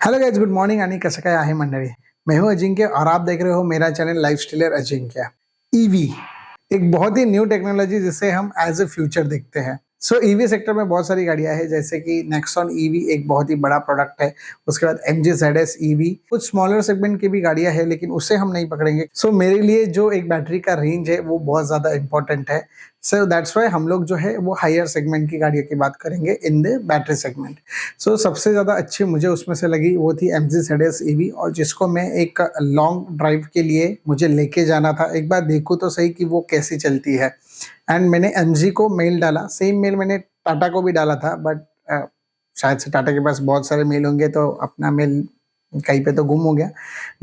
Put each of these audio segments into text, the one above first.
Hello guys, good morning आणि कसं काय आहे मंडळी. मैं हूं अजिंक्य और आप देख रहे हो मेरा चैनल लाइफस्टाइलर अजिंक्य. ईवी एक बहुत ही न्यू टेक्नोलॉजी जिसे हम एज ए फ्यूचर देखते हैं. सो ईवी सेक्टर में बहुत सारी गाड़ियां हैं, जैसे कि नेक्सॉन ईवी एक बहुत ही बड़ा प्रोडक्ट है. उसके बाद एमजी ZS ईवी, कुछ स्मॉलर सेगमेंट की भी गाड़ियां हैं लेकिन उसे हम नहीं पकड़ेंगे. सो मेरे लिए जो एक बैटरी का रेंज है वो बहुत ज्यादा इंपॉर्टेंट है. सो दैट्स वाई हम लोग जो है वो हायर सेगमेंट की गाड़ियों की बात करेंगे इन द बैटरी सेगमेंट. सो सबसे ज़्यादा अच्छी मुझे उसमें से लगी वो थी MG ZS EV, और जिसको मैं एक लॉन्ग ड्राइव के लिए मुझे लेके जाना था. एक बार देखूँ तो सही कि वो कैसी चलती है. एंड मैंने MG को मेल डाला, सेम मेल मैंने टाटा को भी डाला था, बट शायद से टाटा के पास बहुत सारे मेल होंगे तो अपना मेल कहीं पे तो गुम हो गया.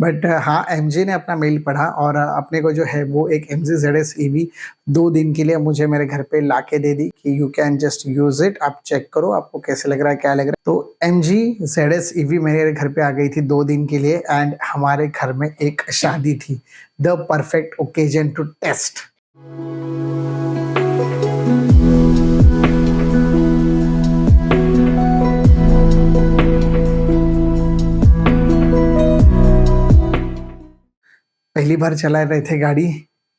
बट हाँ, MG ने अपना मेल पढ़ा और अपने को जो है वो एक MG ZS EV 2 दिन के लिए मुझे मेरे घर पे ला के दे दी कि you can just use it, आप चेक करो आपको कैसे लग रहा है, क्या लग रहा है. तो MG ZS EV मेरे घर पे आ गई थी 2 दिन के लिए. एंड हमारे घर में एक शादी थी, the perfect occasion to test. पहली बार चला रहे थे गाड़ी,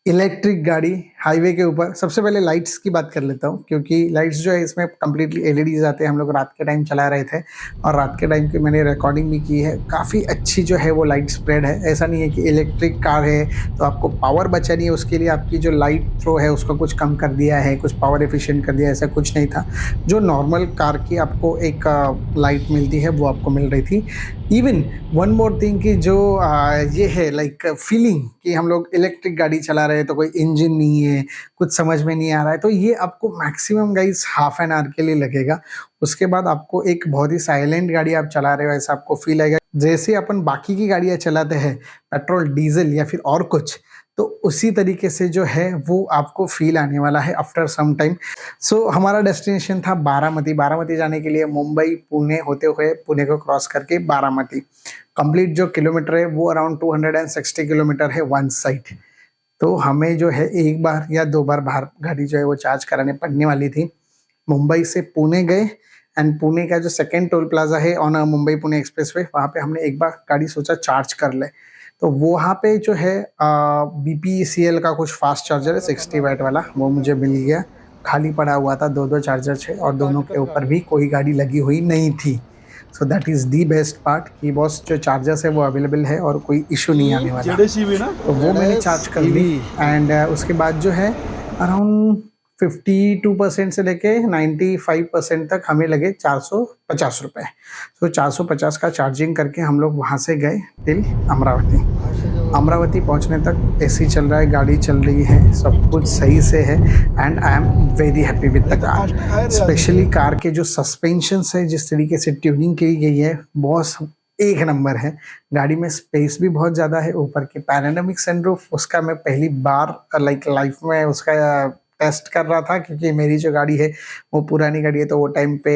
इलेक्ट्रिक गाड़ी हाईवे के ऊपर. सबसे पहले लाइट्स की बात कर लेता हूँ, क्योंकि लाइट्स जो है इसमें कम्प्लीटली LEDs आते हैं. हम लोग रात के टाइम चला रहे थे और रात के टाइम की मैंने रिकॉर्डिंग भी की है. काफ़ी अच्छी जो है वो लाइट स्प्रेड है. ऐसा नहीं है कि इलेक्ट्रिक कार है तो आपको पावर बचानी है, उसके लिए आपकी जो लाइट थ्रो है उसको कुछ कम कर दिया है, कुछ पावर एफिशिएंट कर दिया है, ऐसा कुछ नहीं था. जो नॉर्मल कार की आपको एक लाइट मिलती है वो आपको मिल रही थी. इवन वन मोर थिंग कि जो ये है लाइक फीलिंग कि हम लोग इलेक्ट्रिक गाड़ी चला रहे हैं तो कोई इंजन नहीं है, कुछ समझ में नहीं आ रहा है, तो ये आपको maximum guys half an hour के लिए लगेगा. उसके बाद आपको एक बहुत ही साइलेंट गाड़ी आप चला रहे हो ऐसा आपको फील आएगा. जैसे अपन बाकी की गाड़ियाँ चलाते हैं पेट्रोल डीजल या फिर और कुछ, तो उसी तरीके से जो है वो आपको फील आने वाला है आफ्टर सम टाइम. सो हमारा डेस्टिनेशन था बारामती. बारामती जाने के लिए मुंबई पुणे होते हुए पुणे को क्रॉस करके बारामती. कंप्लीट जो किलोमीटर है वो अराउंड 260 किलोमीटर है वन साइड. तो हमें जो है एक बार या 2 बार बाहर गाड़ी जो है वो चार्ज कराने पड़ने वाली थी. मुंबई से पुणे गए एंड पुणे का जो सेकेंड टोल प्लाजा है ऑन मुंबई पुणे एक्सप्रेसवे, वहाँ पे हमने एक बार गाड़ी सोचा चार्ज कर ले. तो वहाँ पे जो है BPCL का कुछ फास्ट चार्जर है 60 वाट वाला, वो मुझे मिल गया. खाली पड़ा हुआ था, 2 चार्जर थे और दोनों के ऊपर भी कोई गाड़ी लगी हुई नहीं थी. So that is the best part कि बॉस जो चार्जर्स है वो अवेलेबल है और कोई इशू नहीं आने वाला. तो वो मैंने चार्ज कर ली. एंड उसके बाद जो है अराउंड 52% से लेके 95% तक हमें लगे 450 रुपये. तो 450 का चार्जिंग करके हम लोग वहाँ से गए टिल अमरावती. अमरावती पहुँचने तक AC चल रहा है, गाड़ी चल रही है, सब कुछ सही से है. And I am very happy with the car. Specially car के जो सस्पेंशंस है, जिस तरीके से ट्यूनिंग की गई है, बहुत एक नंबर है. गाड़ी में स्पेस भी बहुत ज़्यादा है. ऊपर के पैनोरामिक सनरूफ, उसका मैं पहली बार लाइक लाइफ में उसका टेस्ट कर रहा था, क्योंकि मेरी जो गाड़ी है वो पुरानी गाड़ी है, तो वो टाइम पे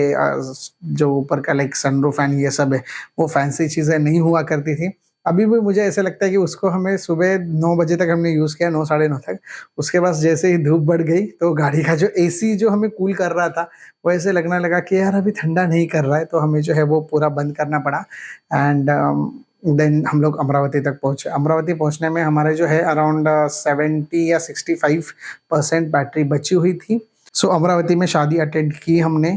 जो ऊपर का लाइक सनरूफ एंड ये सब है वो फैंसी चीज़ें नहीं हुआ करती थी. अभी भी मुझे ऐसा लगता है कि उसको हमें सुबह 9 बजे तक हमने यूज़ किया, 9 साढ़े 9 तक. उसके बाद जैसे ही धूप बढ़ गई तो गाड़ी का जो AC जो हमें कूल कर रहा था वो ऐसे लगने लगा कि यार अभी ठंडा नहीं कर रहा है, तो हमें जो है वो पूरा बंद करना पड़ा. एंड देन हम लोग अमरावती तक पहुँचे. अमरावती पहुँचने में हमारे जो है अराउंड 70 या 65% बैटरी बची हुई थी. सो अमरावती में शादी अटेंड की हमने.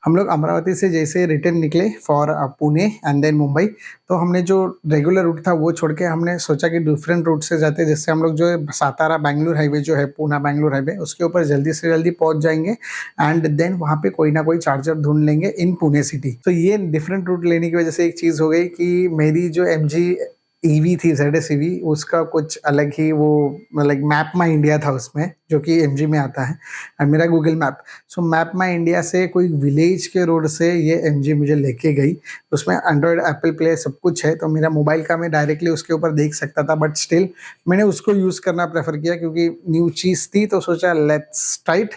हम लोग अमरावती से जैसे रिटर्न निकले for Pune and then Mumbai, तो हमने जो रेगुलर रूट था वो छोड़ के हमने सोचा कि डिफरेंट रूट से जाते, जिससे हम लोग जो है सातारा बेंगलुरु हाईवे जो है, पूना बेंगलुरु हाईवे, उसके ऊपर जल्दी से जल्दी पहुंच जाएंगे. एंड देन वहाँ पे कोई ना कोई चार्जर ढूंढ लेंगे इन पुणे सिटी. तो ये डिफरेंट रूट लेने की वजह से एक चीज़ हो गई कि मेरी जो MG EV थी ZS EV, उसका कुछ अलग ही वो लाइक मैप माई इंडिया था उसमें, जो कि MG में आता है, और मेरा गूगल मैप. सो मैप माई इंडिया से कोई विलेज के रोड से ये MG मुझे लेके गई. उसमें एंड्रॉयड एप्पल प्ले सब कुछ है, तो मेरा मोबाइल का मैं डायरेक्टली उसके ऊपर देख सकता था, बट स्टिल मैंने उसको यूज़ करना प्रेफर किया क्योंकि न्यू चीज़ थी, तो सोचा लेट्स ट्राई इट.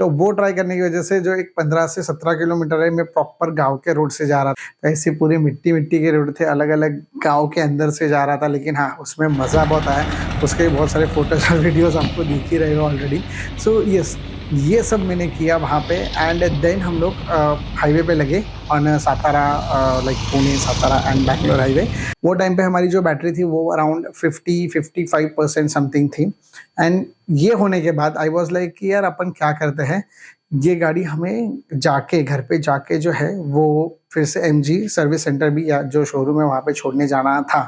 तो वो ट्राई करने की वजह से जो एक 15 से 17 किलोमीटर है, मैं प्रॉपर गांव के रोड से जा रहा था। तो ऐसे पूरे मिट्टी मिट्टी के रोड थे, अलग अलग गांव के अंदर से जा रहा था, लेकिन हाँ उसमें मज़ा बहुत आया। उसके बहुत सारे फोटोज और वीडियोज़ आपको दिख ही रहे हो ऑलरेडी। सो यस, ये सब मैंने किया वहाँ पे। एंड देन हम लोग हाईवे पे लगे on Satara, like Pune Satara and Bangalore highway. वो टाइम पे हमारी जो बैटरी थी वो अराउंड 50-55% समथिंग थी। एंड ये होने के बाद आई वॉज लाइक कि यार अपन क्या करते हैं, ये गाड़ी हमें जाके घर पे जाके जो है वो फिर से MG सर्विस सेंटर भी या जो शोरूम है वहाँ पे छोड़ने जाना था।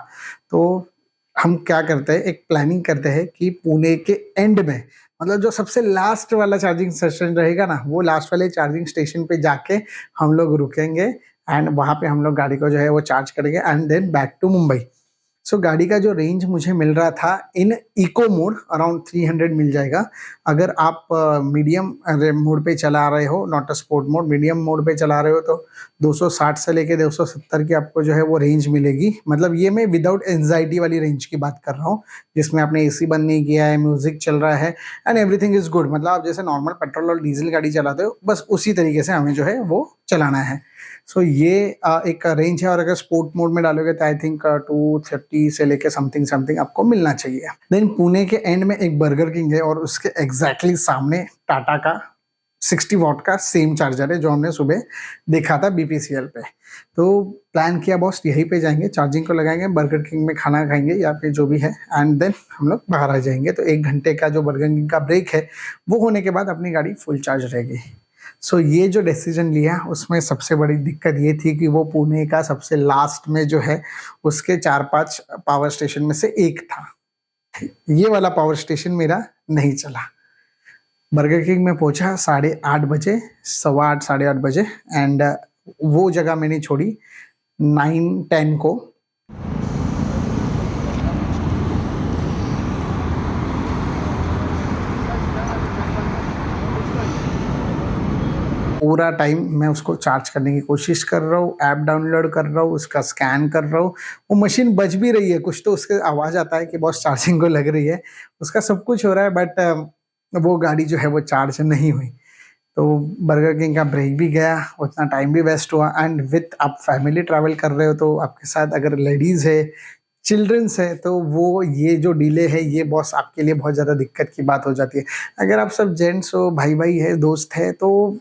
तो हम क्या करते हैं, एक प्लानिंग करते हैं कि पुणे के एंड में, मतलब जो सबसे लास्ट वाला चार्जिंग सेशन रहेगा ना, वो लास्ट वाले चार्जिंग स्टेशन पे जाके हम लोग रुकेंगे एंड वहाँ पे हम लोग गाड़ी को जो है वो चार्ज करेंगे and then back to Mumbai. So गाड़ी का जो रेंज मुझे मिल रहा था इन इको मोड अराउंड 300 मिल जाएगा। अगर आप मीडियम मोड पे चला रहे हो, not a sport mode, medium mode पे चला रहे हो, तो 260 से लेके 270 की आपको जो है वो रेंज मिलेगी। मतलब ये मैं विदाउट एंजाइटी वाली रेंज की बात कर रहा हूँ, जिसमें आपने AC बंद नहीं किया है, म्यूजिक चल रहा है एंड एवरीथिंग इज गुड। मतलब आप जैसे नॉर्मल पेट्रोल और डीजल गाड़ी चलाते हो, बस उसी तरीके से हमें जो है वो चलाना है। सो ये एक रेंज है। और अगर स्पोर्ट मोड में डालोगे तो आई थिंक 230 से लेके समथिंग समथिंग आपको मिलना चाहिए। देन पुणे के एंड में एक बर्गर किंग है और उसके एग्जैक्टली सामने टाटा का 60 वॉट का सेम चार्जर है जो हमने सुबह देखा था BPCL पे। तो प्लान किया बॉस यहीं पे जाएंगे, चार्जिंग को लगाएंगे, बर्गर किंग में खाना खाएंगे या फिर जो भी है, एंड देन हम लोग बाहर आ जाएंगे। तो 1 घंटे का जो बर्गर किंग का ब्रेक है वो होने के बाद अपनी गाड़ी फुल चार्ज रहेगी। सो ये जो डिसीजन लिया उसमें सबसे बड़ी दिक्कत ये थी कि वो पुणे का सबसे लास्ट में जो है उसके 4-5 पावर स्टेशन में से एक था। ये वाला पावर स्टेशन मेरा नहीं चला। बर्गर किंग में पहुंचा 8:30 बजे, 8:15 8:30 बजे एंड वो जगह मैंने छोड़ी 9-10 को। पूरा टाइम मैं उसको चार्ज करने की कोशिश कर रहा हूँ, ऐप डाउनलोड कर रहा हूँ, उसका स्कैन कर रहा हूँ। वो मशीन बज भी रही है, कुछ तो उसके आवाज़ आता है कि बॉस चार्जिंग को लग रही है, उसका सब कुछ हो रहा है, बट वो गाड़ी जो है वो चार्ज नहीं हुई। तो बर्गर किंग का ब्रेक भी गया, उतना टाइम भी वेस्ट हुआ। एंड विथ आप फैमिली ट्रैवल कर रहे हो तो आपके साथ अगर लेडीज़ है, चिल्ड्रंस है, तो वो ये जो डिले है ये बॉस आपके लिए बहुत ज़्यादा दिक्कत की बात हो जाती है। अगर आप सब जेंट्स हो, भाई भाई है, दोस्त है, तो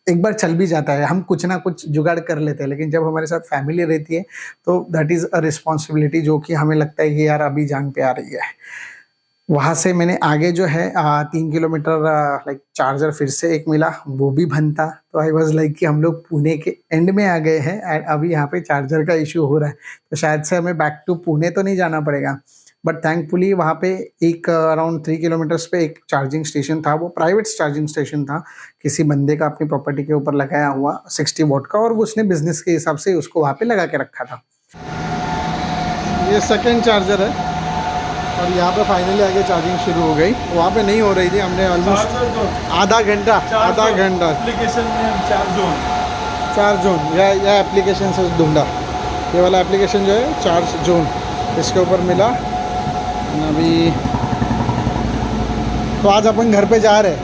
एक बार चल भी जाता है, हम कुछ ना कुछ जुगाड़ कर लेते हैं। लेकिन जब हमारे साथ फैमिली रहती है तो दैट इज़ अ रिस्पॉन्सिबिलिटी जो कि हमें लगता है कि यार अभी जान पे आ रही है। वहाँ से मैंने आगे जो है 3 किलोमीटर लाइक चार्जर फिर से एक मिला, वो भी बंद था। तो आई वाज लाइक कि हम लोग पुणे के एंड में आ गए हैं एंड अभी यहाँ पे चार्जर का इशू हो रहा है, तो शायद से हमें बैक टू पुणे तो नहीं जाना पड़ेगा। बट थैंकफुली वहाँ पे एक अराउंड 3 किलोमीटर्स पे एक चार्जिंग स्टेशन था, वो प्राइवेट चार्जिंग स्टेशन था, किसी बंदे का अपनी प्रॉपर्टी के ऊपर लगाया हुआ 60 वॉट का, और वो उसने बिजनेस के हिसाब से उसको वहाँ पे लगा के रखा था। ये सेकेंड चार्जर है और यहाँ पे फाइनली आगे चार्जिंग शुरू हो गई। वहाँ पे नहीं हो रही थी, हमने ऑलमोस्ट आधा घंटा एप्लीकेशन में 4 जोन या एप्लीकेशन से ढूंढा, ये वाला एप्लीकेशन जो है चार्ज जोन, इसके ऊपर मिला। अभी तो आज अपन घर पे जा रहे हैं।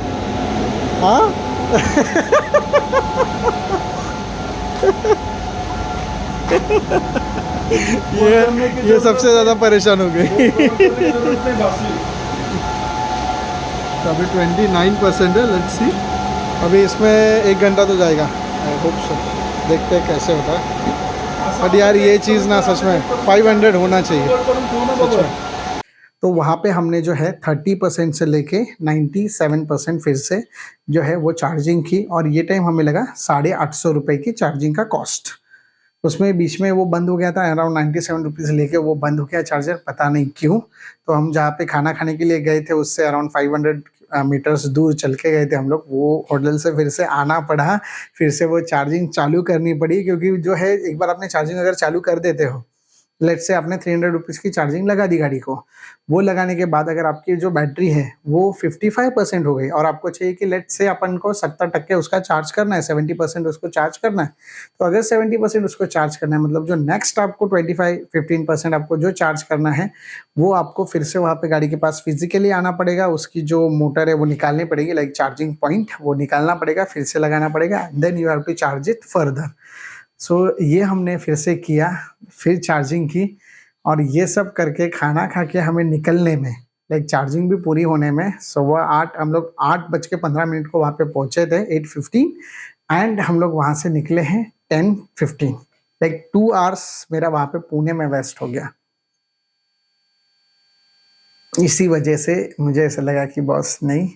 हाँ ये सबसे ज़्यादा परेशान हो गई। अभी 29% है, लेट्स सी। अभी इसमें 1 घंटा तो जाएगा, आई होप सो, देखते हैं कैसे होता है। बट यार ये चीज़ ना सच में 500 होना चाहिए सच में। तो वहाँ पे हमने जो है 30% से लेके 97% फिर से जो है वो चार्जिंग की, और ये टाइम हमें लगा 850 रुपये की चार्जिंग का कॉस्ट। उसमें बीच में वो बंद हो गया था, अराउंड 97 रुपीज़ लेके वो बंद हो गया चार्जर, पता नहीं क्यों। तो हम जहाँ पे खाना खाने के लिए गए थे उससे अराउंड 500 मीटर्स दूर चल के गए थे हम लोग, वो होटल से फिर से आना पड़ा, फिर से वो चार्जिंग चालू करनी पड़ी, क्योंकि जो है एक बार आपने चार्जिंग अगर चालू कर देते हो लेट्स से आपने 300 रुपीज़ की चार्जिंग लगा दी गाड़ी को, वो लगाने के बाद अगर आपकी जो बैटरी है वो 55% हो गई और आपको चाहिए कि लेट्स से अपन को 70% उसका चार्ज करना है, 70% उसको चार्ज करना है, तो अगर 70% उसको चार्ज करना है मतलब जो नेक्स्ट आपको 15% आपको जो चार्ज करना है वो आपको फिर से वहाँ पे गाड़ी के पास फिजिकली आना पड़ेगा, उसकी जो मोटर है वो निकालनी पड़ेगी, लाइक चार्जिंग पॉइंट वो निकालना पड़ेगा, फिर से लगाना पड़ेगा, then you have to charge it further. So ये हमने फिर से किया, फिर चार्जिंग की और ये सब करके खाना खा के हमें निकलने में, लाइक चार्जिंग भी पूरी होने में 8:15 हम लोग 8:15 को वहाँ पे पहुँचे थे, 8:15, एंड हम लोग वहाँ से निकले हैं 10:15, लाइक 2 आवर्स मेरा वहाँ पे पुणे में वेस्ट हो गया। इसी वजह से मुझे ऐसा लगा कि बॉस नहीं,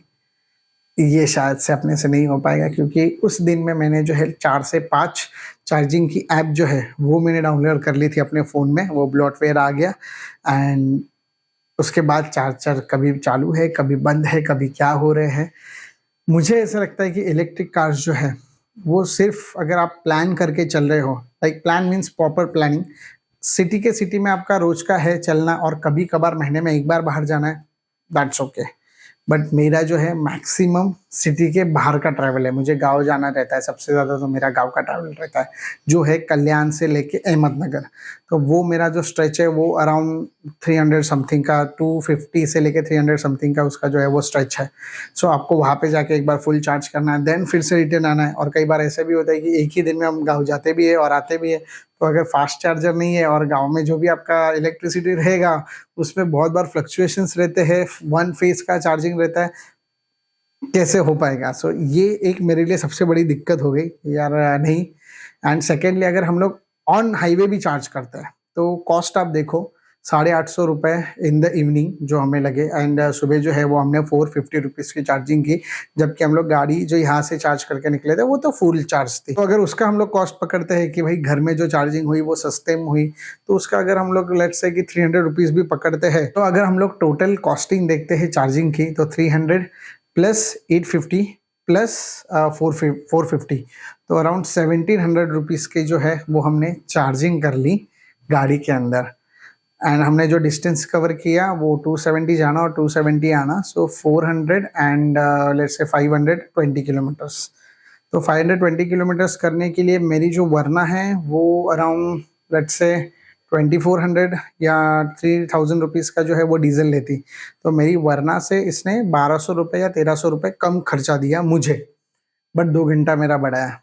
ये शायद से अपने से नहीं हो पाएगा, क्योंकि उस दिन में मैंने जो है 4 से 5 चार्जिंग की ऐप जो है वो मैंने डाउनलोड कर ली थी अपने फ़ोन में, वो ब्लॉटवेयर आ गया एंड उसके बाद चार्जर कभी चालू है, कभी बंद है, कभी क्या हो रहे हैं। मुझे ऐसा लगता है कि इलेक्ट्रिक कार्स जो है वो सिर्फ अगर आप प्लान करके चल रहे हो, like plan means proper planning, city के सिटी में आपका रोज का है चलना और कभी कभार महीने में एक बार बाहर जाना है, दैट्स ओके। बट मेरा जो है मैक्सिमम सिटी के बाहर का ट्रैवल है, मुझे गांव जाना रहता है, सबसे ज़्यादा तो मेरा गांव का ट्रैवल रहता है जो है कल्याण से लेके अहमदनगर। तो वो मेरा जो स्ट्रेच है वो अराउंड 300 समथिंग का, 250 से लेके 300 समथिंग का उसका जो है वो स्ट्रेच है। सो आपको वहाँ पे जाके एक बार फुल चार्ज करना है, देन फिर से रिटर्न आना है। और कई बार ऐसे भी होता है कि एक ही दिन में हम गाँव जाते भी है और आते भी है, तो अगर फास्ट चार्जर नहीं है और गाँव में जो भी आपका इलेक्ट्रिसिटी रहेगा उसमें बहुत बार फ्लक्चुएशंस रहते हैं, वन फेज का चार्जिंग रहता है, कैसे हो पाएगा। सो ये एक मेरे लिए सबसे बड़ी दिक्कत हो गई यार, नहीं। एंड सेकेंडली अगर हम लोग ऑन हाईवे भी चार्ज करते हैं तो कॉस्ट आप देखो, 850 रुपये इन द इवनिंग जो हमें लगे, एंड सुबह जो है वो हमने 450 रुपीज़ की चार्जिंग की, जबकि हम लोग गाड़ी जो यहाँ से चार्ज करके निकले थे वो तो फुल चार्ज थी। तो अगर उसका हम लोग कॉस्ट पकड़ते हैं कि भाई घर में जो चार्जिंग हुई वो सस्ते में हुई, तो उसका अगर हम लोग लेट्स से कि 300 रुपीज़ भी पकड़ते हैं, तो अगर हम लोग टोटल कॉस्टिंग देखते हैं चार्जिंग की तो 300 प्लस 850 प्लस 450, तो अराउंड 1700 रुपीज़ की जो है वो हमने चार्जिंग कर ली गाड़ी के अंदर। एंड हमने जो डिस्टेंस कवर किया वो 270 जाना और 270 आना, सो 400 एंड लेट्स से 520 किलोमीटर्स। तो 520 किलोमीटर्स करने के लिए मेरी जो वरना है वो अराउंड लेट्स से 2400 या 3000 रुपीज़ का जो है वो डीजल लेती, तो मेरी वरना से इसने 1200 रुपये या 1300 रुपये कम खर्चा दिया मुझे, बट 2 घंटा मेरा बढ़ाया।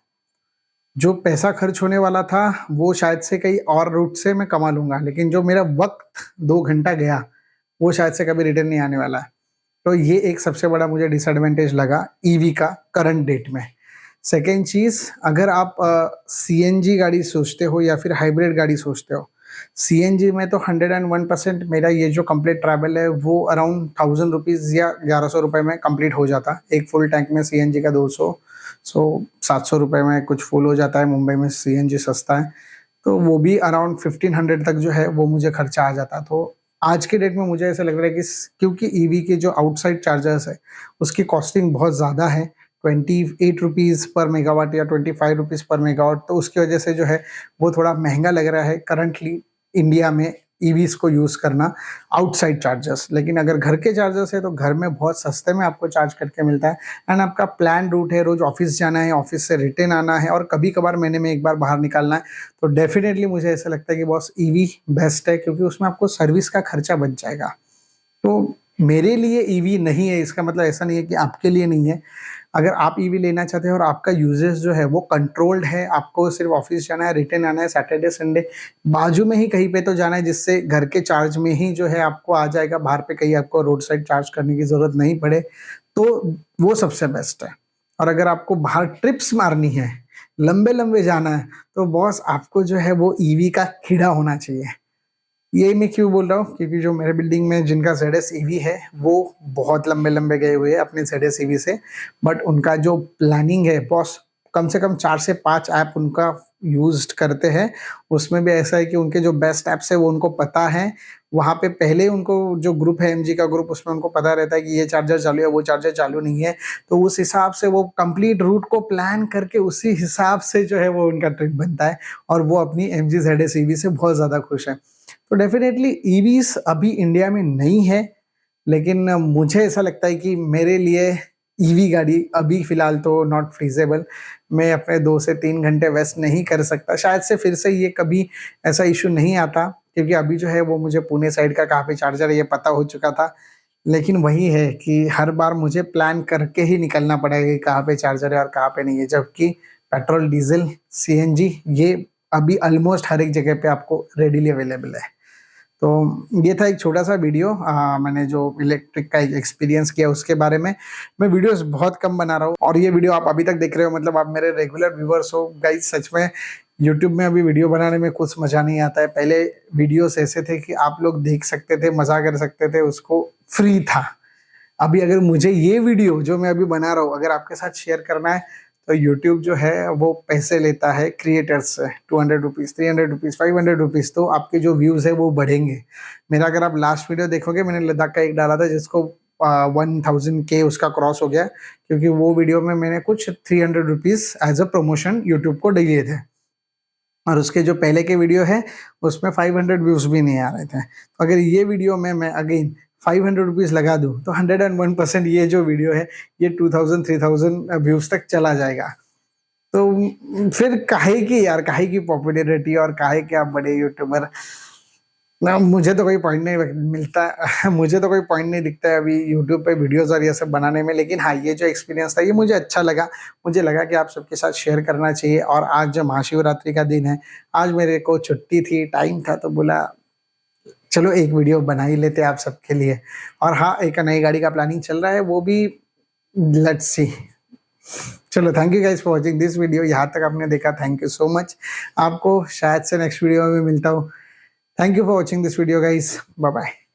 जो पैसा खर्च होने वाला था वो शायद से कहीं और रूट से मैं कमा लूँगा, लेकिन जो मेरा वक्त 2 घंटा गया वो शायद से कभी रिटर्न नहीं आने वाला है। तो ये एक सबसे बड़ा मुझे डिसएडवांटेज लगा ईवी का करंट डेट में। सेकेंड चीज़, अगर आप सीएनजी गाड़ी सोचते हो या फिर हाइब्रिड गाड़ी सोचते हो, सीएनजी में तो 101% मेरा ये जो कंप्लीट ट्रैवल है वो अराउंड 1000 रुपीज़ या 1100 रुपये में कंप्लीट हो जाता। एक फुल टैंक में सीएनजी का 200, सो 700 रुपये में कुछ फुल हो जाता है। मुंबई में सीएनजी सस्ता है, तो वो भी अराउंड 1500 तक जो है वो मुझे खर्चा आ जाता। तो आज के डेट में मुझे ऐसा लग रहा है कि क्योंकि ईवी के जो आउटसाइड चार्जर्स है उसकी कॉस्टिंग बहुत ज़्यादा है, 28 रुपीज़ पर मेगावाट या 25 रुपीज़ पर मेगावाट, तो उसकी वजह से जो है वो थोड़ा महंगा लग रहा है करंटली इंडिया में ईवीज़ को यूज़ करना आउटसाइड चार्जर्स। लेकिन अगर घर के चार्जर्स है तो घर में बहुत सस्ते में आपको चार्ज करके मिलता है, एंड आपका प्लान रूट है, रोज़ ऑफिस जाना है, ऑफिस से रिटर्न आना है और कभी कभार महीने में एक बार बाहर निकालना है, तो डेफिनेटली मुझे ऐसा लगता है कि बॉस ईवी बेस्ट है, क्योंकि उसमें आपको सर्विस का खर्चा बच जाएगा। तो मेरे लिए ईवी नहीं है, इसका मतलब ऐसा नहीं है कि आपके लिए नहीं है। अगर आप ईवी लेना चाहते हैं और आपका यूजेस जो है वो कंट्रोल्ड है, आपको सिर्फ ऑफिस जाना है, रिटर्न आना है, सैटरडे संडे बाजू में ही कहीं पे तो जाना है जिससे घर के चार्ज में ही जो है आपको आ जाएगा, बाहर पे कहीं आपको रोड साइड चार्ज करने की ज़रूरत नहीं पड़े, तो वो सबसे बेस्ट है। और अगर आपको बाहर ट्रिप्स मारनी है, लंबे लंबे जाना है, तो बॉस आपको जो है वो ईवी का कीड़ा होना चाहिए। ये मैं क्यों बोल रहा हूँ, क्योंकि जो मेरे बिल्डिंग में जिनका ZS EV है वो बहुत लंबे लंबे गए हुए हैं अपने ZS EV से, बट उनका जो प्लानिंग है बॉस कम से कम 4 से 5 ऐप उनका यूज्ड करते हैं। उसमें भी ऐसा है कि उनके जो बेस्ट ऐप्स है वो उनको पता है। वहाँ पे पहले उनको जो ग्रुप है एमजी का ग्रुप, उसमें उनको पता रहता है कि ये चार्जर चालू है, वो चार्जर चालू नहीं है। तो उस हिसाब से वो कंप्लीट रूट को प्लान करके उसी हिसाब से जो है वो उनका ट्रिप बनता है और वो अपनी एमजी ZS ईवी से बहुत ज़्यादा खुश है। तो डेफिनेटली ईवीज अभी इंडिया में नहीं है, लेकिन मुझे ऐसा लगता है कि मेरे लिए ईवी गाड़ी अभी फ़िलहाल तो नॉट फीज़ेबल। मैं अपने 2 से 3 घंटे वेस्ट नहीं कर सकता। शायद से फिर से ये कभी ऐसा इश्यू नहीं आता, क्योंकि अभी जो है वो मुझे पुणे साइड का कहाँ पे चार्जर है ये पता हो चुका था। लेकिन वही है कि हर बार मुझे प्लान करके ही निकलना पड़ेगा कि कहाँ पे चार्जर है और कहाँ पे नहीं है। जबकि पेट्रोल, डीज़ल, सीएनजी ये अभी ऑलमोस्ट हर एक जगह पे आपको रेडीली अवेलेबल है। तो ये था एक छोटा सा वीडियो, मैंने जो इलेक्ट्रिक का एक एक्सपीरियंस किया उसके बारे में। मैं वीडियोस बहुत कम बना रहा हूँ और ये वीडियो आप अभी तक देख रहे हो, मतलब आप मेरे रेगुलर व्यूअर्स हो। गाइस सच में यूट्यूब में अभी वीडियो बनाने में कुछ मज़ा नहीं आता है। पहले वीडियोस ऐसे थे कि आप लोग देख सकते थे, मज़ा कर सकते थे, उसको फ्री था। अभी अगर मुझे ये वीडियो जो मैं अभी बना रहा हूँ अगर आपके साथ शेयर करना है तो यूट्यूब जो है वो पैसे लेता है क्रिएटर्स से, 200 रुपीज़, 300 रुपीज़, 500 रुपीज़। तो आपके जो व्यूज़ है वो बढ़ेंगे। मेरा अगर आप लास्ट वीडियो देखोगे, मैंने लद्दाख का एक डाला था जिसको 1000K उसका क्रॉस हो गया, क्योंकि वो वीडियो में मैंने कुछ 300 rupees as a promotion YouTube को दिए थे। और उसके जो पहले के वीडियो है उसमें 500 व्यूज़ भी नहीं आ रहे थे। तो अगर ये वीडियो में मैं अगेन 500 रुपीज़ लगा दूँ तो 101% ये जो वीडियो है ये 2000-3000 व्यूज़ तक चला जाएगा। तो फिर काहे की यार, काहे की पॉपुलैरिटी और काहे के आप बड़े यूट्यूबर ना, मुझे तो कोई पॉइंट नहीं मिलता मुझे तो कोई पॉइंट नहीं दिखता है अभी यूट्यूब पे वीडियोस और ये सब बनाने में। लेकिन हाँ, ये जो एक्सपीरियंस था ये मुझे अच्छा लगा। मुझे लगा कि आप सबके साथ शेयर करना चाहिए। और आज जो महाशिवरात्रि का दिन है, आज मेरे को छुट्टी थी, टाइम था, तो बोला चलो एक वीडियो बना ही लेते हैं आप सबके लिए। और हाँ, एक नई गाड़ी का प्लानिंग चल रहा है, वो भी लेट्स सी। चलो, thank you guys for watching this video. यहाँ तक आपने देखा, थैंक यू सो मच। आपको शायद से नेक्स्ट वीडियो में मिलता हूँ। Thank you for watching this video guys. Bye bye.